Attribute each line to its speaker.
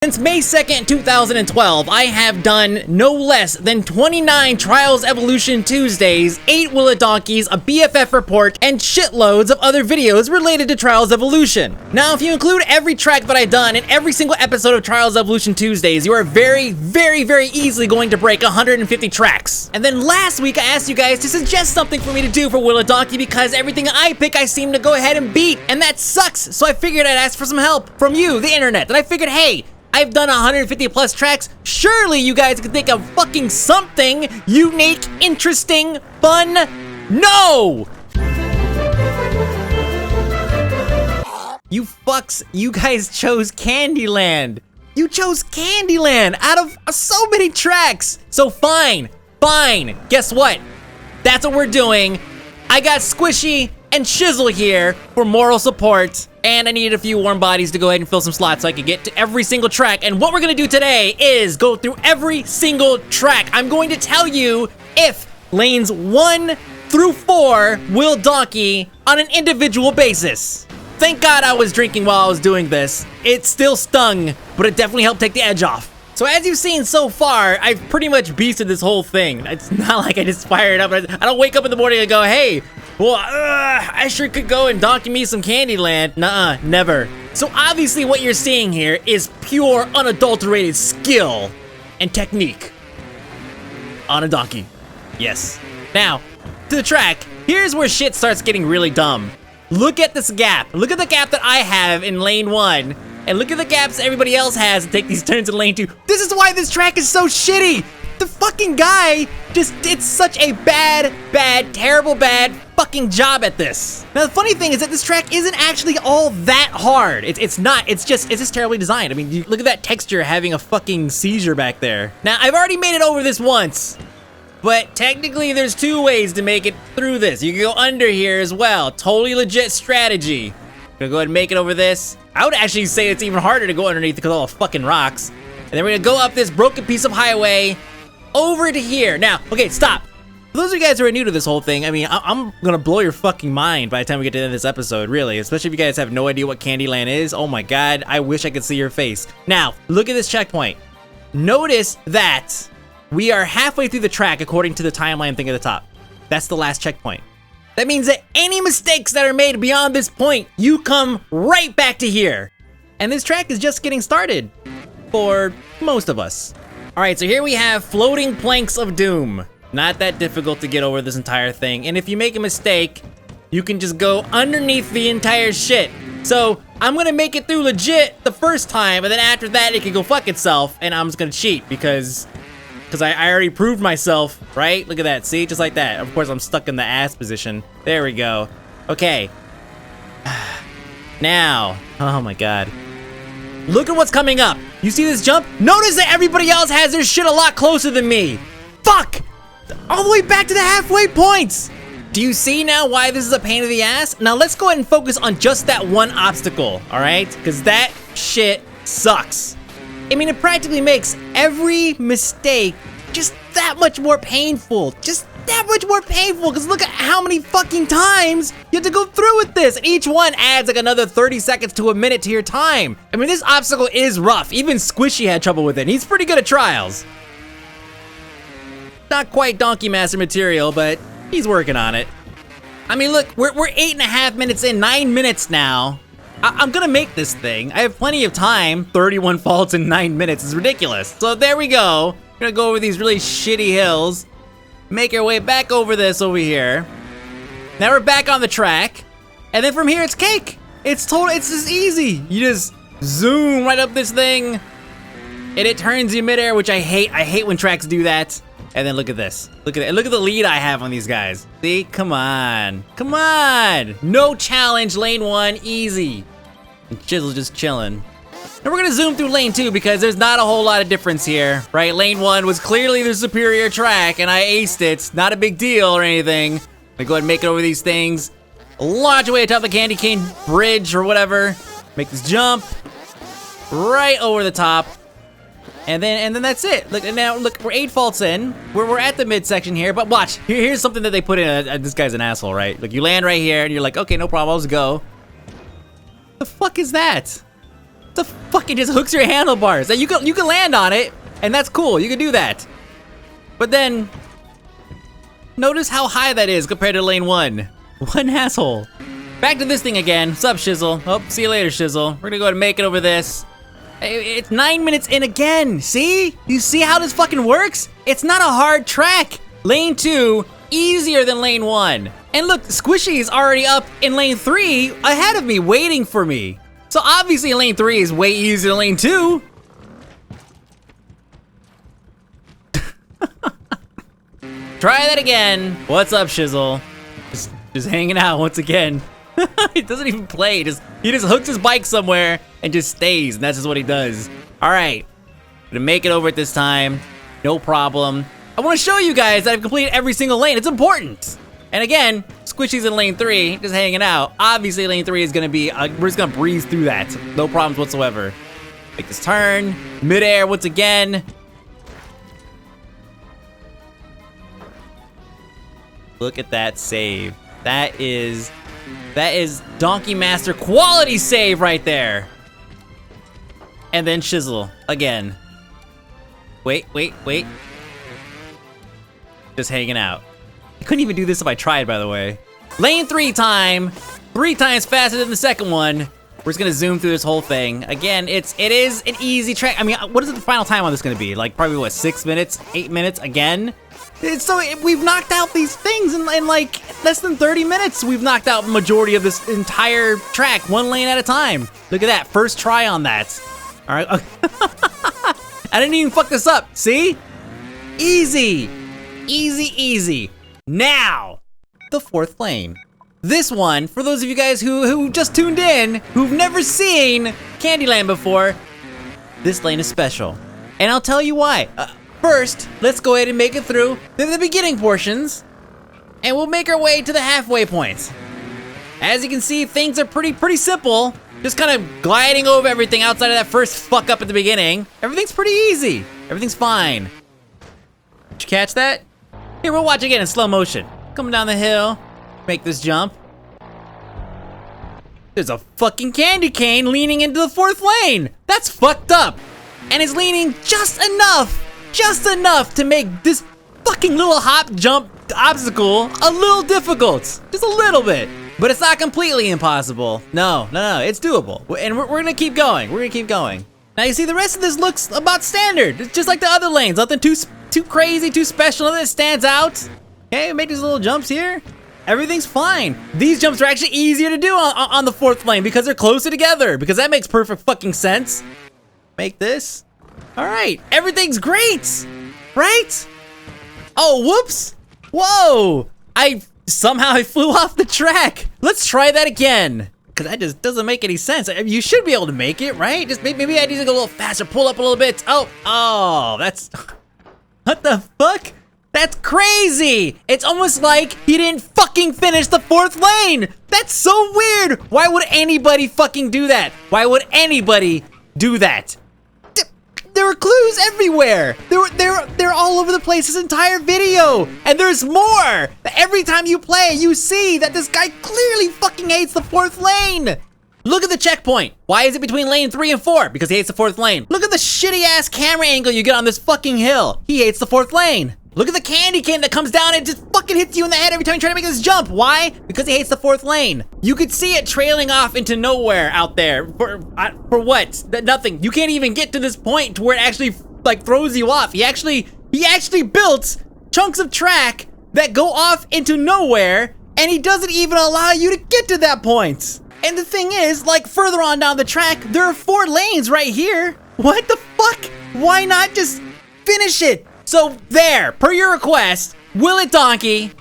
Speaker 1: Since May 2nd, 2012, I have done no less than 29 Trials Evolution Tuesdays, 8 Will It Donkeys, a BFF report, and shitloads of other videos related to Trials Evolution. Now, if you include every track that I've done in every single episode of Trials Evolution Tuesdays, you are very easily going to break 150 tracks. And then last week, I asked you guys to suggest something for me to do for Will It Donkey because everything I pick, I seem to go ahead and beat, and that sucks. So I figured I'd ask for some help from you, the internet, and I figured, hey, I've done 150 plus tracks. Surely you guys can think of fucking something unique, interesting, fun. No! You fucks, you guys chose Candyland. You chose Candyland out of so many tracks. So fine. Guess what? That's what we're doing. I got Squishy and Shizzle here for moral support. And I needed a few warm bodies to go ahead and fill some slots so I could get to every single track. And what we're gonna do today is go through every single track. I'm going to tell you if lanes 1 through 4 will donkey on an individual basis. Thank God I was drinking while I was doing this. It still stung, but it definitely helped take the edge off. So as you've seen so far, I've pretty much beasted this whole thing. It's not like I just fired up. I don't wake up in the morning and go, hey, well, I sure could go and donkey me some Candyland. Nuh-uh, never. So obviously what you're seeing here is pure, unadulterated skill and technique on a donkey. Yes. Now, to the track, here's where shit starts getting really dumb. Look at this gap. Look at the gap that I have in lane 1. And look at the gaps everybody else has to take these turns in lane 2. This is why this track is so shitty. The fucking guy just did such a terrible fucking job at this. Now the funny thing is that this track isn't actually all that hard. It's not, it's just terribly designed. I mean, look at that texture having a fucking seizure back there. Now I've already made it over this once, but technically there's 2 ways to make it through this. You can go under here as well. Totally legit strategy. Gonna go ahead and make it over this. I would actually say it's even harder to go underneath because of all the fucking rocks. And then we're gonna go up this broken piece of highway over to here. Now, okay, stop. For those of you guys who are new to this whole thing, I mean, I'm gonna blow your fucking mind by the time we get to the end of this episode, really. Especially if you guys have no idea what Candyland is. Oh my God, I wish I could see your face. Now, look at this checkpoint. Notice that we are halfway through the track according to the timeline thing at the top. That's the last checkpoint. That means that any mistakes that are made beyond this point, you come right back to here. And this track is just getting started for most of us. All right, so here we have floating planks of doom. Not that difficult to get over this entire thing. And if you make a mistake, you can just go underneath the entire shit. So I'm gonna make it through legit the first time, and then after that, it can go fuck itself, and I'm just gonna cheat because I already proved myself, right? Look at that, see, just like that. Of course, I'm stuck in the ass position. There we go. Okay. Now, oh my God. Look at what's coming up. You see this jump? Notice that everybody else has their shit a lot closer than me. Fuck! All the way back to the halfway points. Do you see now why this is a pain in the ass? Now let's go ahead and focus on just that one obstacle, all right? Because that shit sucks. I mean, it practically makes every mistake just that much more painful. Just that much more painful, because look at how many fucking times you have to go through with this. And each one adds like another 30 seconds to a minute to your time. I mean, this obstacle is rough. Even Squishy had trouble with it. He's pretty good at trials. Not quite Donkey Master material, but he's working on it. I mean, look, we're 8.5 minutes in, 9 minutes now. I'm gonna make this thing. I have plenty of time. 31 faults in 9 minutes is ridiculous. So there we go. We're gonna go over these really shitty hills, make our way back over this over here. Now we're back on the track. And then from here, it's cake. It's just easy. You just zoom right up this thing and it turns you midair, which I hate. I hate when tracks do that. And then look at this. Look at it. Look at the lead I have on these guys. See, come on. Come on. No challenge, lane 1, easy. And Chizzle just chilling. And we're gonna zoom through lane 2 because there's not a whole lot of difference here, right? Lane 1 was clearly the superior track and I aced it. Not a big deal or anything. I'm gonna go ahead and make it over these things. Launch away atop the candy cane bridge or whatever. Make this jump right over the top. And then that's it. Look, and now look, we're 8 faults in. We're at the midsection here, but watch. Here's something that they put in. This guy's an asshole, right? Like you land right here and you're like, okay, no problem, I'll just go. The fuck is that? The fucking just hooks your handlebars. You can land on it, and that's cool. You can do that. But then, notice how high that is compared to lane 1. One asshole. Back to this thing again. What's up, Shizzle? Oh, see you later, Shizzle. We're gonna go ahead and make it over this. It's 9 minutes in again. See? You see how this fucking works? It's not a hard track. Lane 2, easier than lane 1. And look, Squishy's already up in lane 3 ahead of me, waiting for me. So obviously lane 3 is way easier than lane 2. Try that again. What's up, Shizzle? Just hanging out once again. He doesn't even play. He just hooks his bike somewhere and just stays, and that's just what he does. All right, gonna make it over at this time. No problem. I want to show you guys that I've completed every single lane. It's important. And again, Squishy's in lane 3, just hanging out. Obviously, lane 3 is gonna be. We're just gonna breeze through that. No problems whatsoever. Make this turn, midair once again. Look at that save. That is Donkey Master quality save right there. And then Shizzle again. Wait. Just hanging out. I couldn't even do this if I tried, by the way. Lane 3 time. 3 times faster than the second one. We're just gonna zoom through this whole thing. Again, it is an easy track. I mean, what is the final time on this gonna be? Like probably what, 6 minutes, 8 minutes again? So we've knocked out these things in like less than 30 minutes. We've knocked out the majority of this entire track, 1 lane at a time. Look at that, first try on that. All right, I didn't even fuck this up, see? Easy. Now, the 4th lane. This one, for those of you guys who just tuned in, who've never seen Candyland before, this lane is special. And I'll tell you why. First, let's go ahead and make it through the beginning portions, and we'll make our way to the halfway points. As you can see, things are pretty simple. Just kind of gliding over everything outside of that first fuck up at the beginning. Everything's pretty easy. Everything's fine. Did you catch that? Here, we'll watch again in slow motion. Coming down the hill, make this jump. There's a fucking candy cane leaning into the 4th lane. That's fucked up. And it's leaning just enough to make this fucking little hop jump obstacle a little difficult. Just a little bit. But it's not completely impossible. No, it's doable. And we're gonna keep going. Now you see the rest of this looks about standard. It's just like the other lanes. Nothing too crazy, too special, nothing that stands out. Okay, make these little jumps here. Everything's fine. These jumps are actually easier to do on the 4th lane because they're closer together. Because that makes perfect fucking sense. Make this. All right, everything's great, right? Oh, whoops. Whoa, I somehow flew off the track. Let's try that again. Cause that just doesn't make any sense. I mean, you should be able to make it, right? Just maybe I need to go a little faster, pull up a little bit. Oh, that's, what the fuck? That's crazy. It's almost like he didn't fucking finish the 4th lane. That's so weird. Why would anybody fucking do that? Why would anybody do that? There were clues everywhere. They're all over the place this entire video. And there's more. Every time you play, you see that this guy clearly fucking hates the 4th lane. Look at the checkpoint. Why is it between lane 3 and 4? Because he hates the 4th lane. Look at the shitty ass camera angle you get on this fucking hill. He hates the 4th lane. Look at the candy cane that comes down and just fucking hits you in the head every time you try to make this jump. Why? Because he hates the 4th lane. You could see it trailing off into nowhere out there. For what? Nothing. You can't even get to this point to where it actually like throws you off. He actually built chunks of track that go off into nowhere, and he doesn't even allow you to get to that point. And the thing is, like further on down the track, there are 4 lanes right here. What the fuck? Why not just finish it? So there, per your request, Will It Donkey,